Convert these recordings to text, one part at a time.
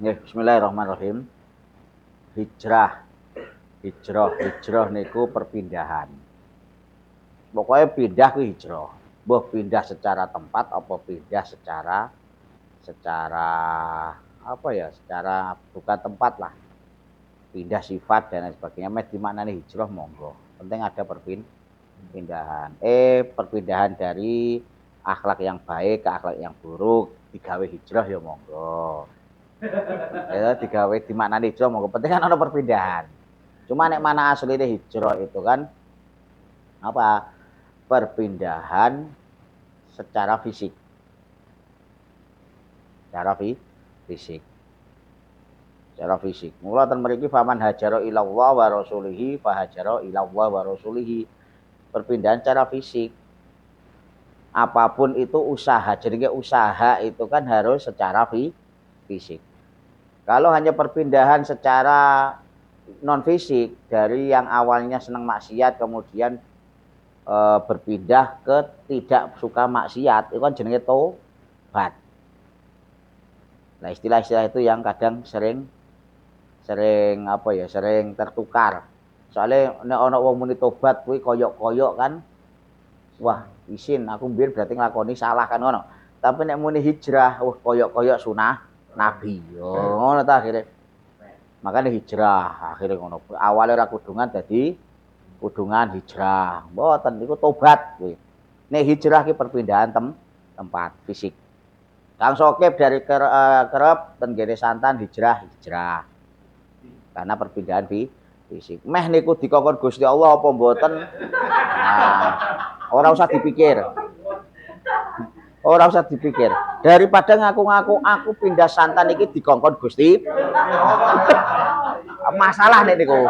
Ya, bismillahirrahmanirrahim. Hijrah niku perpindahan. Pokoknya pindah ke hijrah. Mbah pindah secara tempat apa pindah secara apa ya? Secara bukan tempat lah. Pindah sifat dan lain sebagainya. Mes di mana nih hijrah monggo. Penting ada perpindahan. Perpindahan dari akhlak yang baik ke akhlak yang buruk, digawe hijrah ya monggo. Ya digawe di mana hijrah monggo. Penting kan ada perpindahan. Cuma nek mana aslinya hijrah itu kan apa? Perpindahan secara fisik. Fisik. Secara fisik. Mula ten mriki faman hajara ilallah wa rasulihi fa hajara ilallah wa rasulihi. Perpindahan secara fisik. Apapun itu usaha. Jadi usaha itu kan harus secara fisik. Kalau hanya perpindahan secara non fisik dari yang awalnya senang maksiat kemudian berpindah ke tidak suka maksiat, itu kan jenenge tobat. Nah, istilah-istilah itu yang kadang sering apa ya, sering tertukar. Soalnya nek ana wong muni tobat kuwi koyok-koyok kan. Wah, isin aku mbien berarti nglakoni salah kan ngono. Tapi nek muni hijrah, wah koyok-koyok sunah Nabi. Yo, ngono ta akhire. Makanya hijrah akhirnya ngono. Awalnya ora kudungan dadi kudungan hijrah. Mboten niku tobat kuwi. Nek hijrah ki perpindahan tempat fisik. Kang Sokip dari kerep ten gene santan hijrah. Karena perpindahan fisik. Meh niku dikongkon Gusti Allah apa mboten? Nah, ora usah dipikir. Ora usah dipikir. Daripada ngaku-ngaku aku pindah santan iki dikongkon Gusti. Masalah nek niku.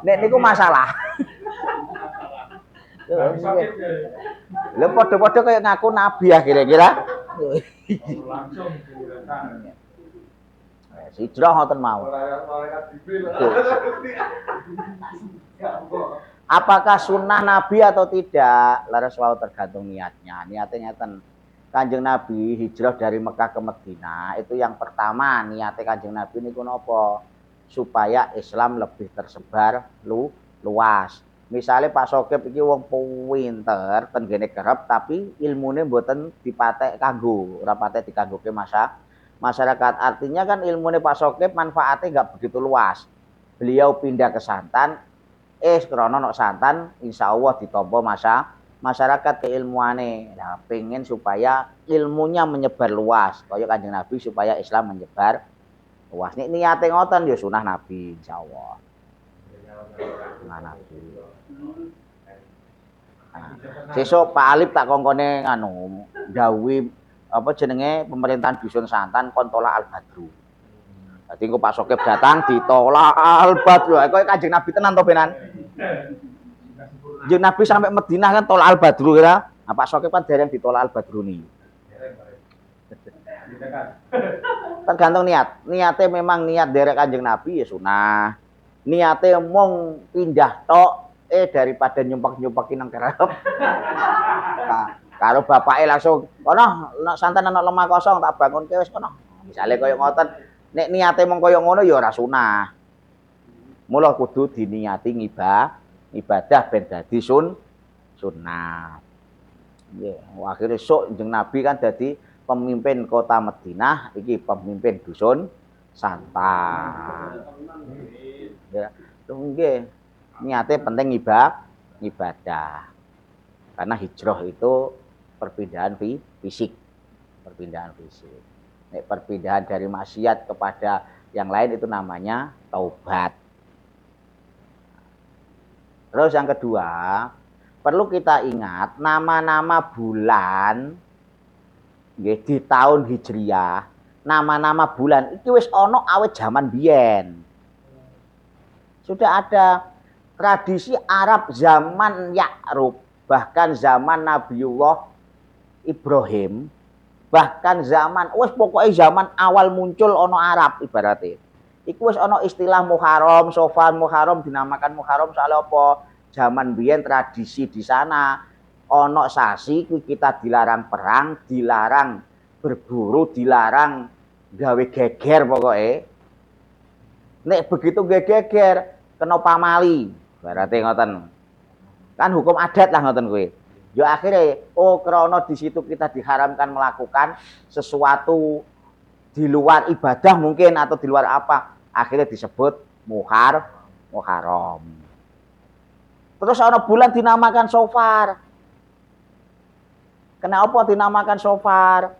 Nek niku masalah. Lha padha-padha kaya ngaku nabi ya kira-kira. Langsung hijrah ngoten mau. Apakah sunnah Nabi atau tidak? Laras wau tergantung niatnya. Niatnya ngeten. Kanjeng Nabi hijrah dari Mekah ke Madinah itu yang pertama niatnya Kanjeng Nabi niku napa? Supaya Islam lebih tersebar luas. Misalnya Pak Sokip iki wong pinter ten gene kerep tapi ilmune mboten dipatek kanggo, ora patek dikanggoke masyarakat. Artinya kan ilmune Pak Sokip manfaatnya enggak begitu luas. Beliau pindah ke Santan, krana nok santan insyaallah ditampa masyarakat keilmuane. Nah, pengen supaya ilmunya menyebar luas, kaya Kanjeng Nabi supaya Islam menyebar luas. Nek niate ngoten ya sunah Nabi insyaallah. Sunah Nabi. Nah, sesuk Pak Alip tak kongkone anu dawuhi apa jenenge pemerintahan dusun santan kontola al-badru. Dadi engko Pak Sokip datang ditolak al-badru. Kok Kanjeng Nabi tenan to benan? Kanjeng Nabi sampai Madinah kan tolak al-badru kira. Nah, Pak Sokip kan dereng ditolak al-badruni. Tergantung niat. Niatnya memang niat derek Kanjeng Nabi ya sunah. Niatnya mong pindah tok daripada nyumpak-nyumpakin nang kerep. Nah, karo bapake langsung kono santan ana lemah kosong tak bangunke wis kono. Misale koyo ngoten, nek niate mung koyo ngono ya ora sunah. Mula kudu diniati ibadah ben dadi sunnah. Nggih, akhire sok Kanjeng Nabi kan dadi pemimpin kota Madinah, iki pemimpin dusun santan. Ya, nggih. Niate penting ibadah. Karena hijrah itu perpindahan fisik. Perpindahan fisik. Nek perpindahan dari maksiat kepada yang lain itu namanya taubat. Terus yang kedua, perlu kita ingat nama-nama bulan nggih di tahun Hijriah, nama-nama bulan iki wis ana awit jaman biyen. Sudah ada tradisi Arab zaman Ya'rub, bahkan zaman Nabiullah Ibrahim, bahkan zaman wis pokoknya zaman awal muncul ono Arab ibaratnya. Iku wis ono istilah Muharram, Sofan Muharram dinamakan Muharram soalnya apa? Zaman biyen tradisi di sana ono sasi kita dilarang perang, dilarang berburu dilarang, gawe geger pokoknya. Nek begitu geger kena pamali, berarti ngoten. Kan hukum adat lah ngoten kuwi. Ya akhirnya krana di situ kita diharamkan melakukan sesuatu di luar ibadah mungkin atau di luar apa, akhirnya disebut muharram. Terus ana bulan dinamakan Safar. Kenapa dinamakan Safar?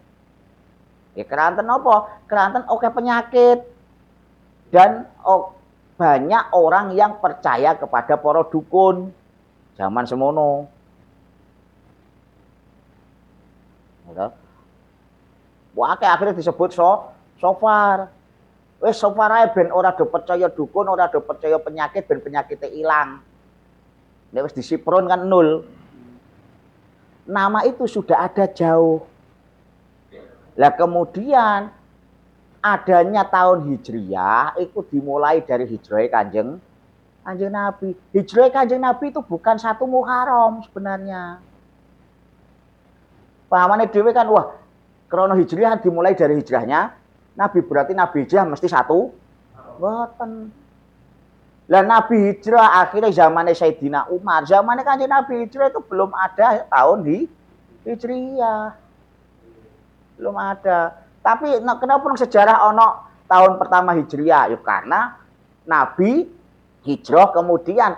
Ya keranten apa? Keranten oke penyakit. Dan banyak orang yang percaya kepada para dukun zaman semono. Wah, akhirnya disebut Safar. Wis Safar ae ben ora do percaya dukun, ora do percaya penyakit, ben penyakitnya ilang. Nek wis disipron kan nol. Nama itu sudah ada jauh. Lah kemudian adanya tahun Hijriyah itu dimulai dari hijrah Kanjeng Nabi. Hijrah Kanjeng Nabi itu bukan satu Muharram sebenarnya. Pahamane dhewe kan wah, krono hijriyah dimulai dari hijrahnya Nabi, berarti Nabi hijrah mesti satu. Mboten. Lah Nabi hijrah akhirnya zamannya Sayyidina Umar, zamannya Kanjeng Nabi hijrah itu belum ada tahun hijriyah. Belum ada. Tapi kenapa sejarah ono tahun pertama hijriyah? Ya karena Nabi hijrah kemudian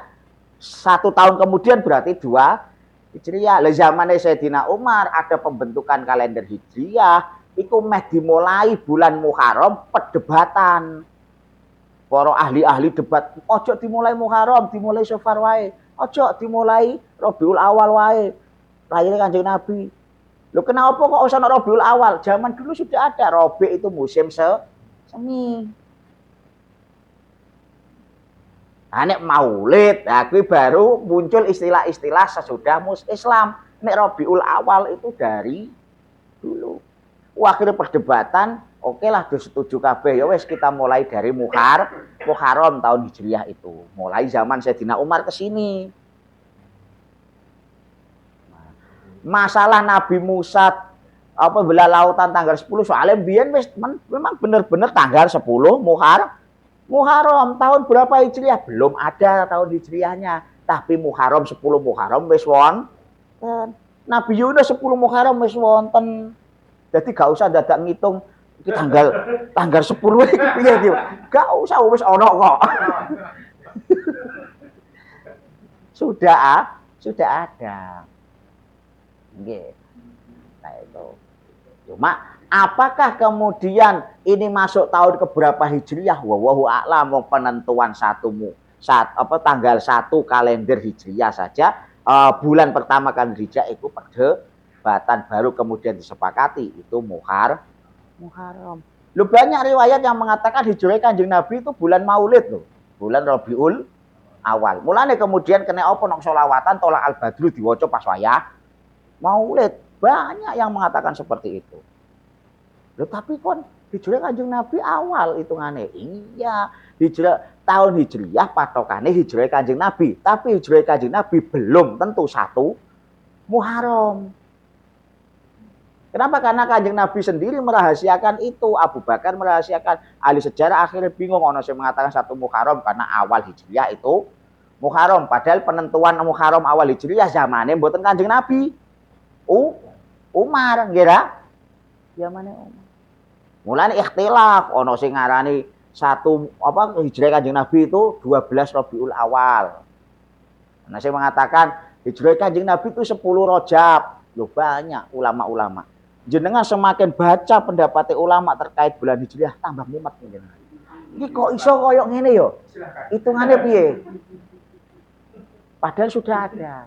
1 tahun kemudian berarti 2 hijriyah. Lah zamannya Sayyidina Umar ada pembentukan kalender hijriyah, itu meh dimulai bulan Muharram perdebatan. Para ahli-ahli debat, ojo dimulai Muharram, dimulai Safar wae. Ojo dimulai Rabiul Awal wae. Lahirnya Kanjeng Nabi. Loh kenapa kok usah Rabiul Awal? Zaman dulu sudah ada Rabi itu musim semi. Nek Maulid, kuwi baru muncul istilah-istilah sesudah Islam. Nek Rabiul Awal itu dari dulu. Akhirnya perdebatan, oke lah setuju kabeh ya wes kita mulai dari Muharram tahun Hijriyah itu. Mulai zaman Sayyidina Umar ke sini. Masalah Nabi Musa belah lautan tanggal 10 soalnya biyen wis memang benar-benar tanggal 10 Muharram tahun berapa Hijriyah? Belum ada tahun Hijriyahnya, tapi Muharram 10 Muharram wis wonten. Nabi Yunus 10 Muharram wis wonten. Jadi gak usah dadak ngitung iki tanggal 10 iki piye iki. Gak usah wis ana kok. Sudah ada. Nggih. Nah itu. Cuma apakah kemudian ini masuk tahun keberapa Hijriyah? Wallahu a'lam, penentuan tanggal 1 kalender Hijriyah saja. Bulan pertama kalender Hijriyah itu perdebatan, baru kemudian disepakati itu Muharram. Lu banyak riwayat yang mengatakan hijrah Kanjeng Nabi itu bulan Maulid loh, bulan Rabiul Awal. Mulane kemudian kena apa nang selawatan tolak al-badru diwaca pas wayah Maulid. Banyak yang mengatakan seperti itu. Loh tapi kon hijrah Kanjeng Nabi awal hitungane. Iya, hijrah tahun Hijriyah patokane hijrah Kanjeng Nabi, tapi hijrah Kanjeng Nabi belum tentu 1 Muharram. Kenapa? Karena Kanjeng Nabi sendiri merahasiakan itu. Abu Bakar merahasiakan. Ahli sejarah akhirnya bingung. Ono yang mengatakan 1 Muharram karena awal Hijriyah itu Muharram. Padahal penentuan Muharram awal Hijriyah zamannya mboten Kanjeng Nabi. Umar, ngira? Zamannya Umar. Mulane ikhtilaf. Ono sing ngarani 1 Hijrah Kanjeng Nabi itu 12 Rabiul Awal. Nah, saya mengatakan Hijrah Kanjeng Nabi itu 10 Rajab. Loh banyak ulama-ulama. Jenengan semakin baca pendapat ulama terkait bulan Hijriyah tambah nikmat jenengan. Iki kok iso koyo ngene yo? Hitungane piye? Padahal sudah ada.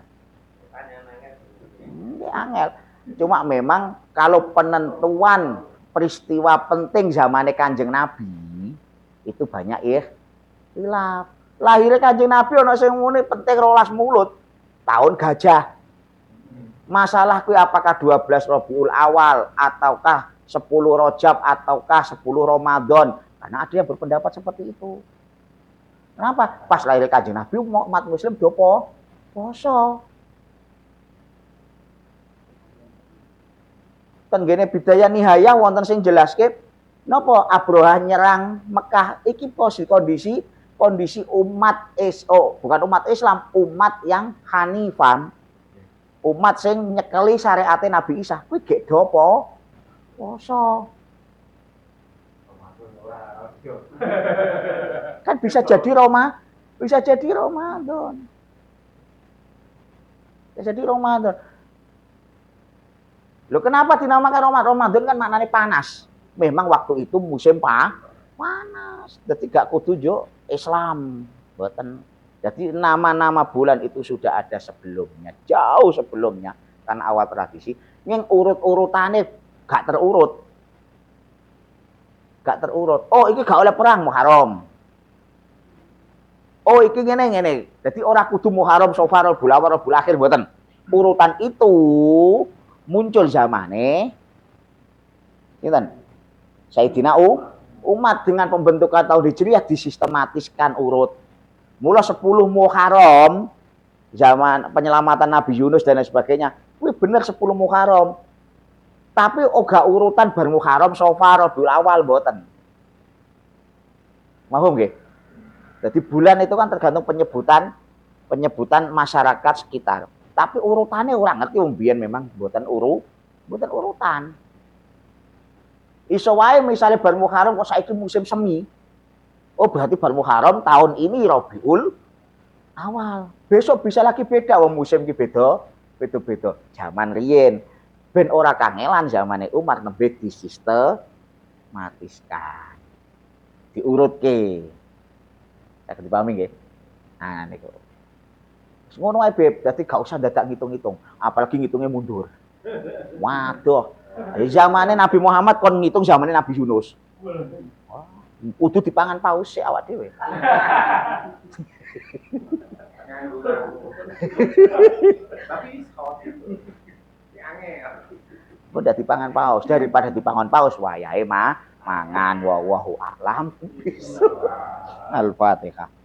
Ini angel. Cuma memang kalau penentuan peristiwa penting zamannya Kanjeng Nabi itu banyak ikhtilaf. Lahirnya Kanjeng Nabi ono sing muni penting 12 mulut tahun gajah. Masalah kuwi apakah 12 Rabiul Awal ataukah 10 Rajab ataukah 10 Ramadan? Karena ada yang berpendapat seperti itu. Kenapa? Pas lahir Kanjeng Nabi umat muslim do poso. tenggene Bidayah Nihayah wonten sing jelaske napa Abraha nyerang Mekah iki kondisi umat bukan umat Islam, umat yang hanifan. Umat sing nyekeli syariate Nabi Isa. Kuwi gek do apa? Poso. Kan bisa jadi Ramadan. Bisa jadi Ramadan. Loh kenapa dinamakan Ramadan? Ramadan kan maknanya panas. Memang waktu itu musim panas. Jadi gak kudu yo Islam. Boten. Jadi nama-nama bulan itu sudah ada sebelumnya. Jauh sebelumnya. Karena awal tradisi. Yang urut-urutannya gak terurut. Oh ini gak oleh perang Muharram. Oh iki ngene. Jadi ora kudu Muharram, Safar, Rabiul Awal, Rabiul Akhir mboten. Urutan itu muncul zamane sinten? Sayyidina umat dengan pembentukan tahun Hijriah disistematiskan urut. Mula 10 Muharram zaman penyelamatan Nabi Yunus dan lain sebagainya. Kuwi bener 10 Muharram. Tapi oga urutan bar Muharram, Safar, Rabiul Awal mboten. Paham nggih? Jadi bulan itu kan tergantung penyebutan masyarakat sekitar. Tapi urutannya orang ngerti wong biyen memang mboten urutan. Iso wae misale bar Muharram kok saiki musim semi. Oh berarti bar Muharram tahun ini Rabiul Awal. Besok bisa lagi beda wong musim ki beda. Zaman riyen ben ora kangelan zamane Umar nembe disistematiskan. Diurutke. Saya dipahami nggih. Nah niku. Ngono ae Beb, dadi gak usah dadak ngitung-ngitung, apalagi ngitungnya mundur. Waduh. Zamane Nabi Muhammad kon ngitung zamane Nabi Yunus. Wah, kudu dipangan paus sik awak dhewe. Tapi udah dipangan paus daripada dipangan paus wayahe mangan wallahu a'lam. Al-Fatihah.